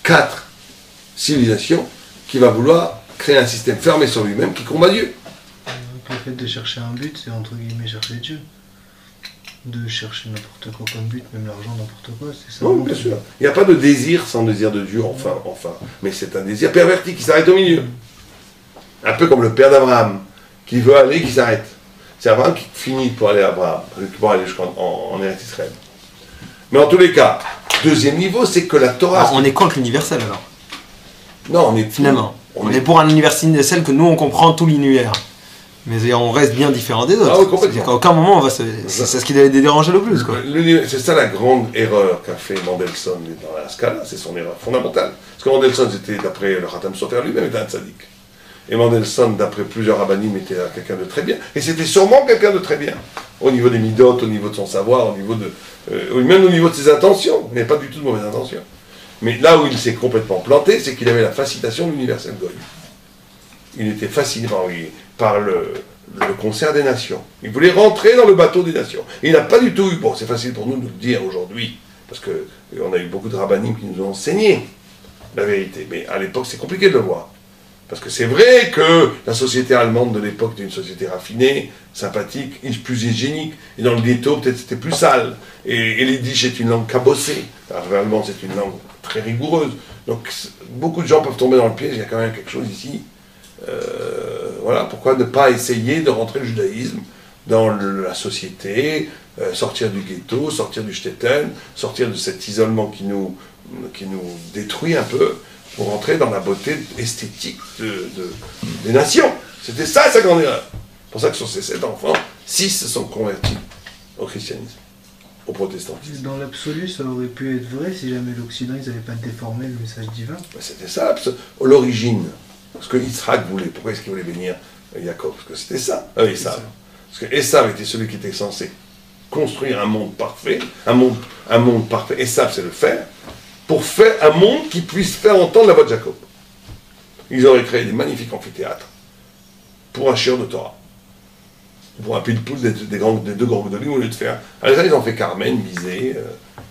4 civilisations qui va vouloir créer un système fermé sur lui-même qui combat Dieu. Donc, le fait de chercher un but, c'est entre guillemets chercher Dieu. De chercher n'importe quoi comme but, même l'argent, n'importe quoi, c'est ça. Non, bien sûr. Il n'y a pas de désir sans désir de Dieu, enfin. Mais c'est un désir perverti qui s'arrête au milieu. Un peu comme le père d'Abraham, qui veut aller, qui s'arrête. C'est Abraham qui finit pour aller à Abraham, pour aller jusqu'en Eretz Israël. Mais en tous les cas, deuxième niveau, c'est que la Torah... Alors, on est contre l'universel alors. Non, on est... Finalement. On est pour un universel que nous on comprend tout l'univers. Mais on reste bien différent des autres. Ah oui, complètement. C'est-à-dire qu'à aucun moment on va c'est ce qui les dérange le plus, quoi. C'est ça la grande erreur qu'a fait Mendelssohn dans la Scala, c'est son erreur fondamentale. Parce que Mendelssohn, c'était, d'après le Khatam Sofer lui-même, était un tzaddik. Et Mendelssohn, d'après plusieurs rabbinim, était quelqu'un de très bien. Et c'était sûrement quelqu'un de très bien. Au niveau des midotes, au niveau de son savoir, au niveau de, même au niveau de ses intentions. Il n'avait pas du tout de mauvaises intentions. Mais là où il s'est complètement planté, c'est qu'il avait la fascination de l'universel Goy. Il était fasciné par le concert des nations. Il voulait rentrer dans le bateau des nations. Et il n'a pas du tout eu... Bon, c'est facile pour nous de le dire aujourd'hui, parce qu'on a eu beaucoup de rabbinim qui nous ont enseigné la vérité. Mais à l'époque, c'est compliqué de le voir. Parce que c'est vrai que la société allemande de l'époque était une société raffinée, sympathique, plus hygiénique. Et dans le ghetto, peut-être c'était plus sale. Et l'yiddish est une langue cabossée. Alors, l'allemand, c'est une langue très rigoureuse. Donc, beaucoup de gens peuvent tomber dans le piège. Il y a quand même quelque chose ici. Voilà, pourquoi ne pas essayer de rentrer le judaïsme dans la société, sortir du ghetto, sortir du shtetl, sortir de cet isolement qui nous détruit un peu, pour rentrer dans la beauté esthétique des nations. C'était ça sa grande erreur. C'est pour ça que sur ces 7 enfants, 6 se sont convertis au christianisme, au protestantisme. Dans l'absolu, ça aurait pu être vrai si jamais l'Occident, ils n'avaient pas déformé le message divin. C'était ça, l'origine. Ce que Yitzhak voulait. Pourquoi est-ce qu'il voulait bénir Jacob? Parce que c'était ça. Esav. Parce que Esav était celui qui était censé construire un monde parfait. Un monde parfait. Esav, c'est le faire. Pour faire un monde qui puisse faire entendre la voix de Jacob. Ils auraient créé des magnifiques amphithéâtres pour un shiur de Torah. Pour un pitbull des deux grands de au lieu de faire. Alors ça, ils ont fait Carmen, Bizet,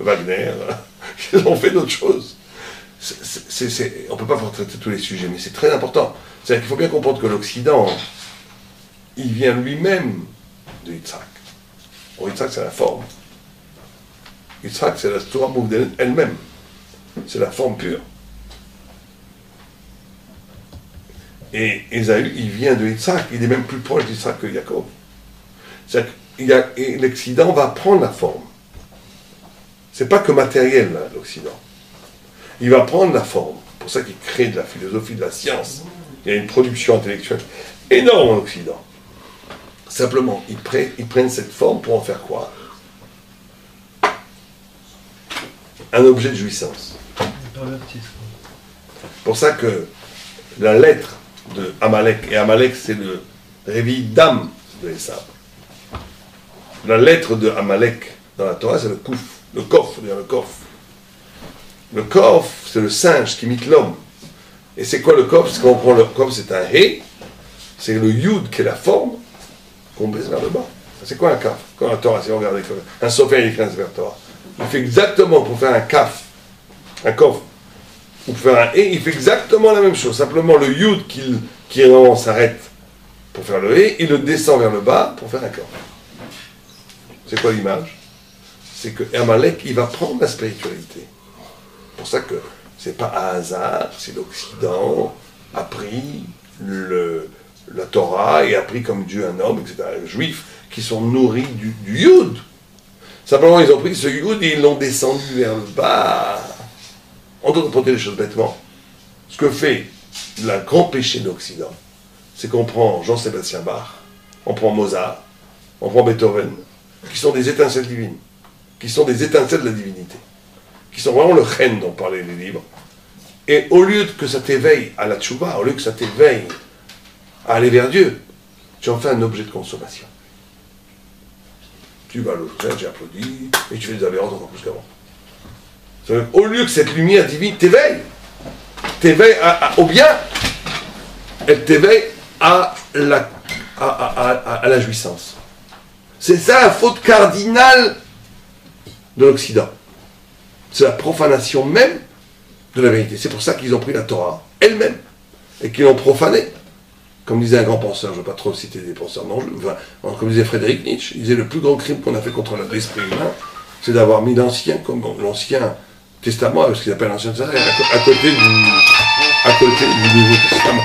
Wagner. Ils ont fait d'autres choses. On ne peut pas traiter tous les sujets, mais c'est très important. C'est-à-dire qu'il faut bien comprendre que l'Occident, il vient lui-même de Yitzhak. Or, Yitzhak, c'est la forme. Yitzhak, c'est la Torah elle-même. C'est la forme pure. Et Ésaü, il vient de Yitzhak, il est même plus proche d'Yitzhak que Jacob. C'est-à-dire que l'Occident va prendre la forme. C'est pas que matériel, là, l'Occident. Il va prendre la forme. C'est pour ça qu'il crée de la philosophie, de la science. Il y a une production intellectuelle énorme en Occident. Simplement, ils prennent cette forme pour en faire quoi? Un objet de jouissance. C'est pour ça que la lettre de Amalek, et Amalek c'est le réveil d'âme de Esav. La lettre de Amalek dans la Torah c'est le kouf, le kof, le kof. Le kof c'est le singe qui imite l'homme. Et c'est quoi le kof? Parce qu'on prend le kof, c'est un hé, c'est le yud qui est la forme qu'on baisse vers le bas. C'est quoi un kaf? Quand la Torah, si on regarde un sophère, il écrit un vers Torah. Il fait exactement pour faire un kaf, un kof, ou pour faire un hé, il fait exactement la même chose. Simplement le yud qui vraiment s'arrête pour faire le hé, il le descend vers le bas pour faire un kof. C'est quoi l'image? C'est que Amalek, il va prendre la spiritualité. C'est pour ça que c'est pas un hasard si l'Occident a pris la Torah et a pris comme Dieu un homme, etc. Les Juifs qui sont nourris du Yud. Simplement, ils ont pris ce Yud et ils l'ont descendu vers le bas. On doit comprendre les choses bêtement. Ce que fait le grand péché de l'Occident, c'est qu'on prend Jean-Sébastien Bach, on prend Mozart, on prend Beethoven, qui sont des étincelles divines, qui sont des étincelles de la divinité, qui sont vraiment le chen dont parlaient les livres. Et au lieu que ça t'éveille à la tchouva, au lieu que ça t'éveille à aller vers Dieu, tu en fais un objet de consommation. Tu vas à l'hôtel, tu applaudis, et tu fais des avérances encore plus qu'avant. Au lieu que cette lumière divine t'éveille au bien, elle t'éveille à la jouissance. C'est ça la faute cardinale de l'Occident. C'est la profanation même de la vérité. C'est pour ça qu'ils ont pris la Torah elle-même et qu'ils l'ont profanée. Comme disait un grand penseur, je ne veux pas trop citer des penseurs, non, comme disait Frédéric Nietzsche, il disait le plus grand crime qu'on a fait contre l'esprit humain, c'est d'avoir mis l'Ancien Testament, ce qu'ils appellent l'Ancien Testament, à côté du Nouveau Testament.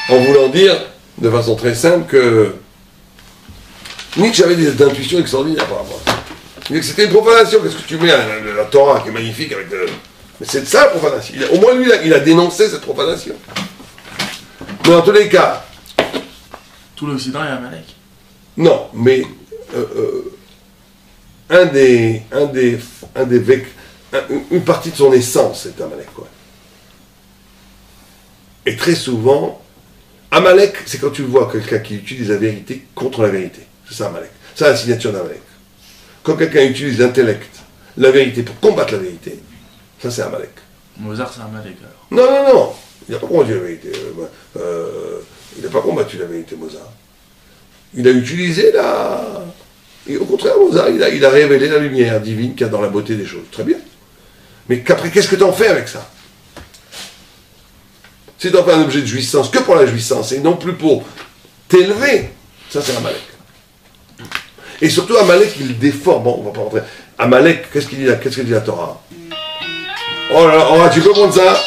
En voulant dire, de façon très simple, que Nietzsche avait des intuitions extraordinaires par rapport à ça. Il disait que c'était une profanation. Qu'est-ce que tu mets la Torah qui est magnifique avec Mais c'est de ça la profanation. Au moins lui, il a dénoncé cette profanation. Mais en tous les cas... Tout l'Occident est Amalek. Non, mais une partie de son essence est Amalek, quoi. Et très souvent, Amalek, c'est quand tu vois quelqu'un qui utilise la vérité contre la vérité. C'est ça Amalek. C'est la signature d'Amalek. Quand quelqu'un utilise l'intellect, la vérité pour combattre la vérité, ça c'est Amalek. Mozart c'est Amalek alors. Non. Il n'a pas combattu la vérité. Il n'a pas combattu la vérité, Mozart. Il a utilisé Et au contraire, Mozart, il a révélé la lumière divine qu'il y a dans la beauté des choses. Très bien. Mais qu'après, qu'est-ce que tu en fais avec ça? Si tu en fais un objet de jouissance que pour la jouissance et non plus pour t'élever, ça c'est Amalek. Et surtout, Amalek, il déforme. Bon, on va pas rentrer. Amalek, qu'est-ce qu'il dit là? Qu'est-ce que dit la Torah? Oh là là, tu peux prendre ça?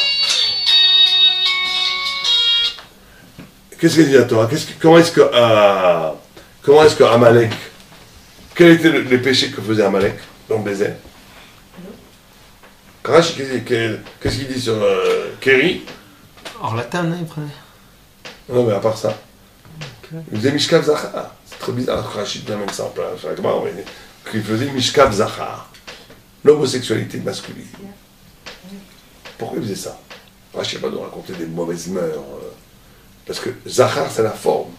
Qu'est-ce que dit la Torah? Comment est-ce que Amalek, quels étaient les péchés que faisait Amalek dans le désert? Rashi, qu'est-ce qu'il dit sur Kéri? Or la table, il prenait. Non, mais à part ça. Okay. Il faisait Mishkav Zachar. C'est très bizarre que Rachid amène ça en place. Il faisait Mishkav Zachar. L'homosexualité masculine. Pourquoi il faisait ça? Rachid n'a pas de raconter des mauvaises mœurs. Parce que Zachar, c'est la forme.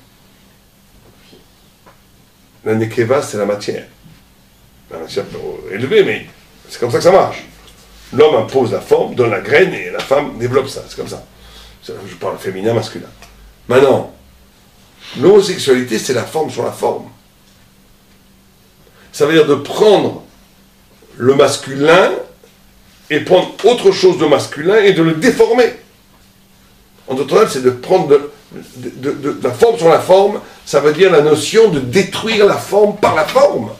La Nekeva, c'est la matière. La matière élevée, mais c'est comme ça que ça marche. L'homme impose la forme, donne la graine, et la femme développe ça. C'est comme ça. Je parle féminin, masculin. Maintenant, l'homosexualité, c'est la forme sur la forme. Ça veut dire de prendre le masculin et prendre autre chose de masculin et de le déformer. En d'autres termes, c'est de prendre de la forme sur la forme, ça veut dire la notion de détruire la forme par la forme.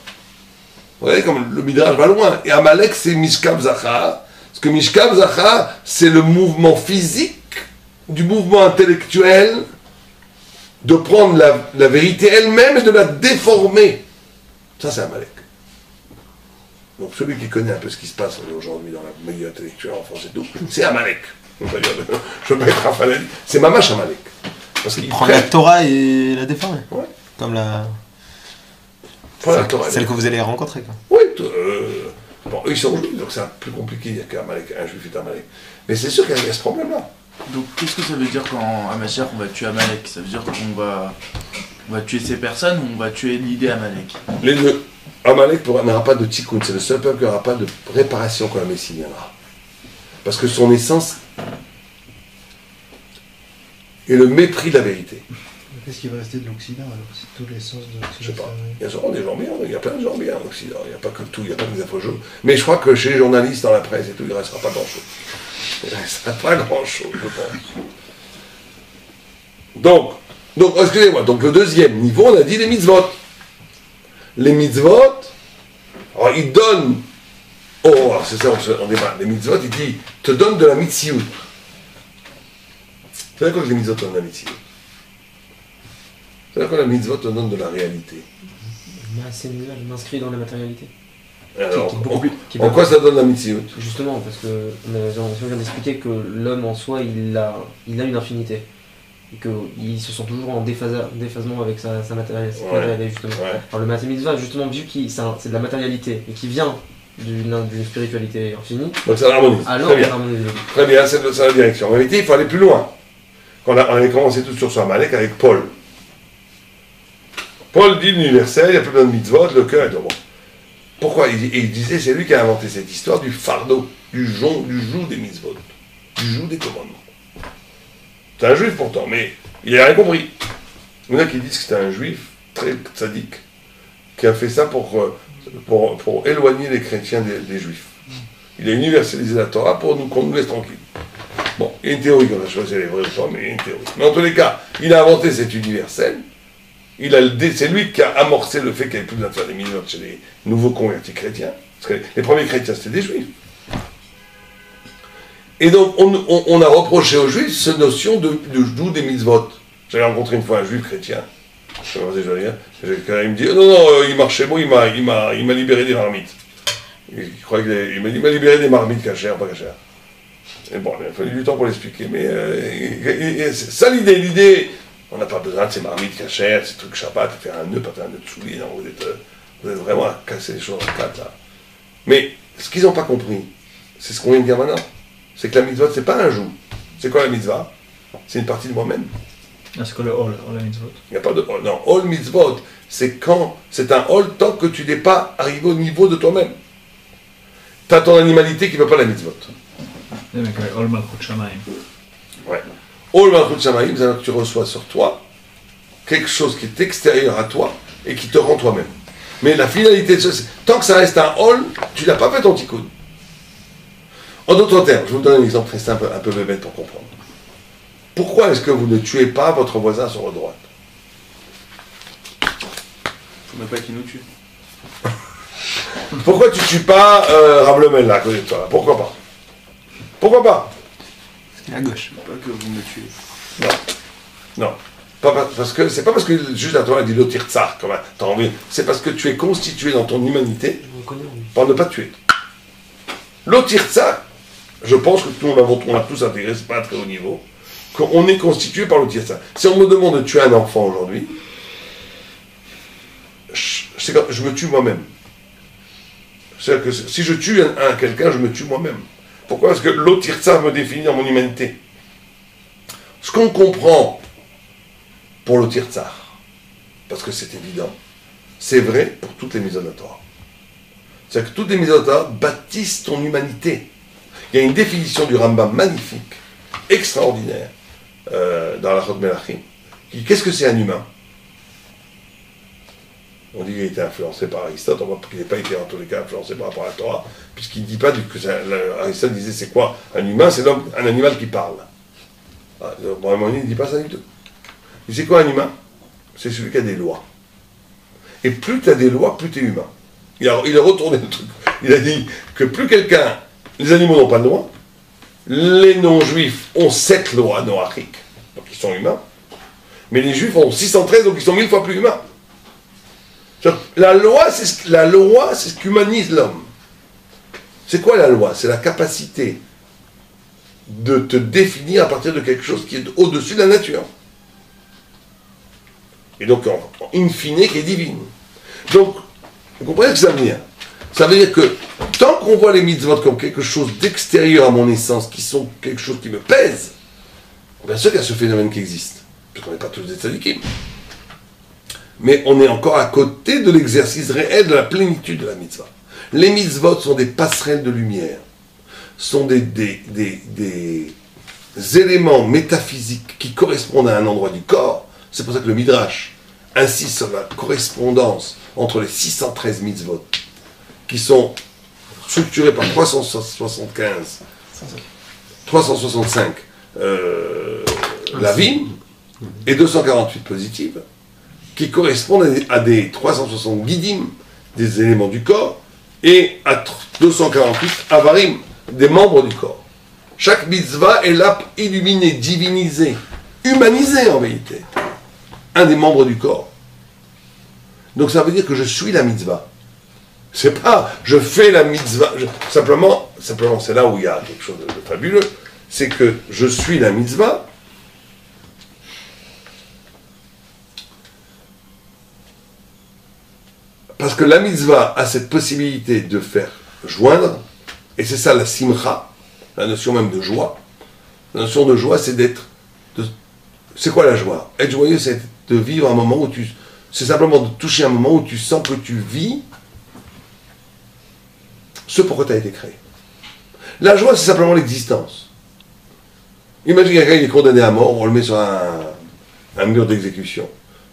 Vous voyez comme le Midrash va loin. Et Amalek, c'est Mishkav Zachar. Parce que Mishkav Zachar, c'est le mouvement physique du mouvement intellectuel de prendre la vérité elle-même et de la déformer. Ça, c'est Amalek. Donc celui qui connaît un peu ce qui se passe aujourd'hui dans le milieu intellectuel en France et tout, c'est Amalek. Je vais mettre Raphaël. C'est Mamash Amalek. Parce qu'il prend la Torah et la déformer. Ouais. Comme celle que vous allez rencontrer. Quoi. Oui, bon, eux ils sont juifs, donc c'est plus compliqué, il n'y a qu'un juif est Amalek. Mais c'est sûr qu'il y a ce problème-là. Donc qu'est-ce que ça veut dire quand à Mashiach on va tuer Amalek? Ça veut dire qu'on va tuer ces personnes ou on va tuer l'idée Amalek? Les deux. Amalek n'aura pas de tikkun, c'est le seul peuple qui n'aura pas de réparation quand la Messie viendra. Parce que son essence est le mépris de la vérité. Qu'est-ce qui va rester de l'Occident alors? C'est tout l'essence de l'Occident. Je sais pas. Il y a sûrement des gens bien, il y a plein de gens bien en Occident. Il n'y a pas que tout, il n'y a pas que des infos jaunes. Mais je crois que chez les journalistes, dans la presse et tout, il ne restera pas grand-chose. Il ne restera pas grand-chose, je pense. Donc, excusez-moi, donc le deuxième niveau, on a dit les mitzvot. Les mitzvot, alors ils donnent, alors c'est ça, on débat. Les mitzvot, il dit, te donne de la mitzvot. C'est d'accord que les mitzvot donnent de la mitzvot. C'est-à-dire que la mitzvot te donne de la réalité. C'est je m'inscris dans la matérialité. Alors, en quoi ça donne la mitzvot? Justement, parce que on vient d'expliquer que l'homme en soi, il a une infinité. Et qu'il se sent toujours en déphasement avec sa matérialité, justement. Ouais. Alors le matérialisme, justement, vu que c'est de la matérialité et qui vient d'une spiritualité infinie, donc ça l'harmonise. Alors très bien. Très bien, c'est la direction. En réalité, il faut aller plus loin. On avait commencé tout sur Amalek avec Paul. Paul dit l'universel, il y a plus besoin de mitzvot, le cœur est bon. Pourquoi? Il disait, c'est lui qui a inventé cette histoire du fardeau, du joug des mitzvot, du joug des commandements. C'est un juif pourtant, mais il n'a rien compris. Il y en a qui disent que c'est un juif très sadique qui a fait ça pour éloigner les chrétiens des juifs. Il a universalisé la Torah pour qu'on nous laisse tranquille. Bon, il y a une théorie qu'on a choisi, elle est vraie ou pas, mais il y a une théorie. Mais en tous les cas, il a inventé cet universel. C'est lui qui a amorcé le fait qu'il n'y avait plus besoin de faire des mitzvot chez les nouveaux convertis chrétiens. Parce que les premiers chrétiens, c'était des juifs. Et donc, on a reproché aux juifs cette notion de joue des mitzvot. J'avais rencontré une fois un juif chrétien. Il me dit, non, il marchait bon, il m'a libéré des marmites. Il croyait qu'il m'a libéré des marmites cachères, pas cachères. Et bon, il a fallu du temps pour l'expliquer. Mais c'est ça l'idée. On n'a pas besoin de ces marmites cachères, ces trucs Shabbat, faire un nœud, pas faire un nœud de soulier. Non, vous êtes vraiment à casser les choses en quatre là. Mais ce qu'ils n'ont pas compris, c'est ce qu'on vient de dire maintenant. C'est que la mitzvah, c'est pas un joug. C'est quoi la mitzvah? C'est une partie de moi-même. C'est quoi le hall mitzvot? Il n'y a pas de hall. Non, hall mitzvot, c'est un hall tant que tu n'es pas arrivé au niveau de toi-même. Tu as ton animalité qui ne veut pas la mitzvot. Hall malchut shamayim. Ouais. Hall malchut shamayim, c'est-à-dire que tu reçois sur toi quelque chose qui est extérieur à toi et qui te rend toi-même. Mais la finalité de ça, tant que ça reste un hall, tu n'as pas fait ton tikkun. En d'autres termes, je vous donne un exemple très simple, un peu bébête pour comprendre. Pourquoi est-ce que vous ne tuez pas votre voisin sur votre droite? Il ne faut même pas qu'il nous tue. Pourquoi tu ne tues pas Rablemel là, à côté de toi là? Pourquoi pas? Pourquoi pas? C'est à gauche. Pas que vous me tuez. Non. Parce que c'est pas parce que juste la Torah dit l'otirtsar, comme t'as envie. C'est parce que tu es constitué dans ton humanité pour ne pas tuer. L'otirtsar, je pense que on a tous intégré, c'est pas à très haut niveau, qu'on est constitué par l'otirtsar. Si on me demande de tuer un enfant aujourd'hui, je me tue moi-même. C'est-à-dire que si je tue quelqu'un, je me tue moi-même. Pourquoi? Parce que l'otirtsar me définit dans mon humanité. Ce qu'on comprend pour le tirtsar, parce que c'est évident, c'est vrai pour toutes les mitzvot de la Torah. C'est-à-dire que toutes les mitzvot de la Torah bâtissent ton humanité. Il y a une définition du Rambam magnifique, extraordinaire, dans la Chod Melachim. Qu'est-ce que c'est un humain? On dit qu'il a été influencé par Aristote, on voit qu'il n'a pas été en tous les cas influencé par rapport à la Torah, puisqu'il ne dit pas que Aristote disait c'est quoi un humain? C'est un animal qui parle. Bon, il ne dit pas ça du tout. C'est quoi un humain? C'est celui qui a des lois. Et plus tu as des lois, plus tu es humain. Il a retourné le truc. Il a dit que plus quelqu'un... Les animaux n'ont pas de loi. Les non-juifs ont 7 lois noachiques, donc ils sont humains. Mais les juifs ont 613, donc ils sont 1000 fois plus humains. La loi, c'est ce qu'humanise l'homme. C'est quoi la loi? C'est la capacité de te définir à partir de quelque chose qui est au-dessus de la nature. Et donc, in fine, qui est divine. Donc, vous comprenez ce que ça veut dire? Ça veut dire que, tant qu'on voit les mitzvot comme quelque chose d'extérieur à mon essence, qui sont quelque chose qui me pèse, bien sûr qu'il y a ce phénomène qui existe. Parce qu'on n'est pas tous des tzadikim. Mais on est encore à côté de l'exercice réel de la plénitude de la mitzvah. Les mitzvot sont des passerelles de lumière, sont des éléments métaphysiques qui correspondent à un endroit du corps. C'est pour ça que le Midrash insiste sur la correspondance entre les 613 mitzvot, qui sont structurés par 365 lavim et 248 positives, qui correspondent à des 360 guidim, des éléments du corps, et à 248 avarim, des membres du corps. Chaque mitzvah est là illuminée, divinisée, humanisée en vérité. Un des membres du corps. Donc ça veut dire que je suis la mitzvah. C'est pas je fais la mitzvah. Simplement, c'est là où il y a quelque chose de fabuleux. C'est que je suis la mitzvah. Parce que la mitzvah a cette possibilité de faire joindre, et c'est ça la simcha, la notion même de joie. La notion de joie, c'est d'être... C'est quoi la joie? Être joyeux, c'est de vivre un moment où tu... C'est simplement de toucher un moment où tu sens que tu vis ce pourquoi tu as été créé. La joie, c'est simplement l'existence. Imagine quelqu'un qui est condamné à mort, on le met sur un mur d'exécution.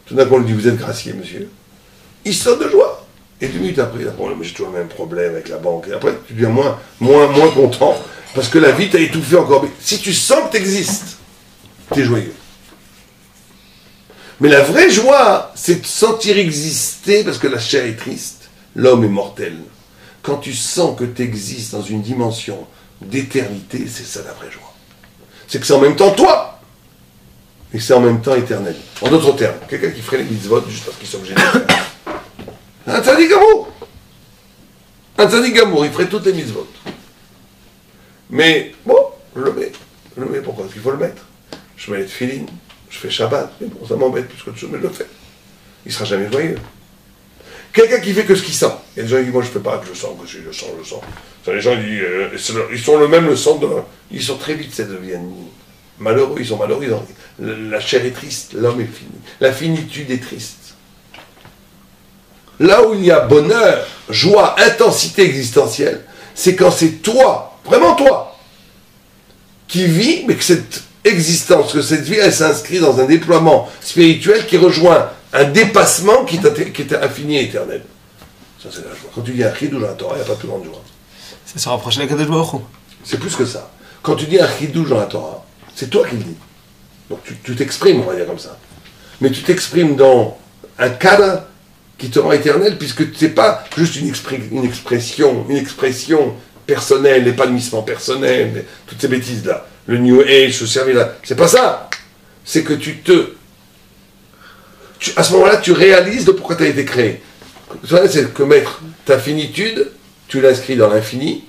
Tout d'un coup, on lui dit, vous êtes gracié, monsieur. Il saute de joie. Et 2 minutes après, j'ai toujours le même problème avec la banque. Et après, tu deviens moins content, parce que la vie t'a étouffé encore. Mais si tu sens que tu existes, tu es joyeux. Mais la vraie joie, c'est de sentir exister, parce que la chair est triste, l'homme est mortel. Quand tu sens que tu existes dans une dimension d'éternité, c'est ça la vraie joie. C'est que c'est en même temps toi, et c'est en même temps éternel. En d'autres termes, quelqu'un qui ferait les mitzvot juste parce qu'ils sont obligés de les faire. Un tzaddik gamour. Un tzaddik gamour, il ferait toutes les mitzvot. Mais bon, je le mets. Pourquoi? Parce qu'il faut le mettre. Je mets les tefilines, je fais Shabbat. Mais bon, ça m'embête plus qu'autre chose, mais je le fais. Il ne sera jamais joyeux. Quelqu'un qui fait que ce qu'il sent. Il y a des gens qui disent, moi je ne fais pas que je sens, que si je sens. Les gens disent, ils sont le sang de... Ils sont très vite, ça devient malheureux, ils sont malheureux. La chair est triste, l'homme est fini. La finitude est triste. Là où il y a bonheur, joie, intensité existentielle, c'est quand c'est toi, vraiment toi, qui vis, mais que cette existence, que cette vie, elle s'inscrit dans un déploiement spirituel qui rejoint un dépassement qui est infini et éternel. Ça, c'est la joie. Quand tu dis un chidouj dans la Torah, il n'y a pas plus grande joie. C'est se rapprocher de la Kadosh Baruch Hu. C'est plus que ça. Quand tu dis un chidouj dans la Torah, c'est toi qui le dis. Donc tu t'exprimes, on va dire comme ça. Mais tu t'exprimes dans un cadre qui te rend éternel, puisque ce n'est pas juste une expression personnelle, l'épanouissement personnel, toutes ces bêtises-là. Le New Age, se servir là. C'est pas ça. C'est que à ce moment-là, tu réalises de pourquoi tu as été créé. C'est que mettre ta finitude, tu l'inscris dans l'infini,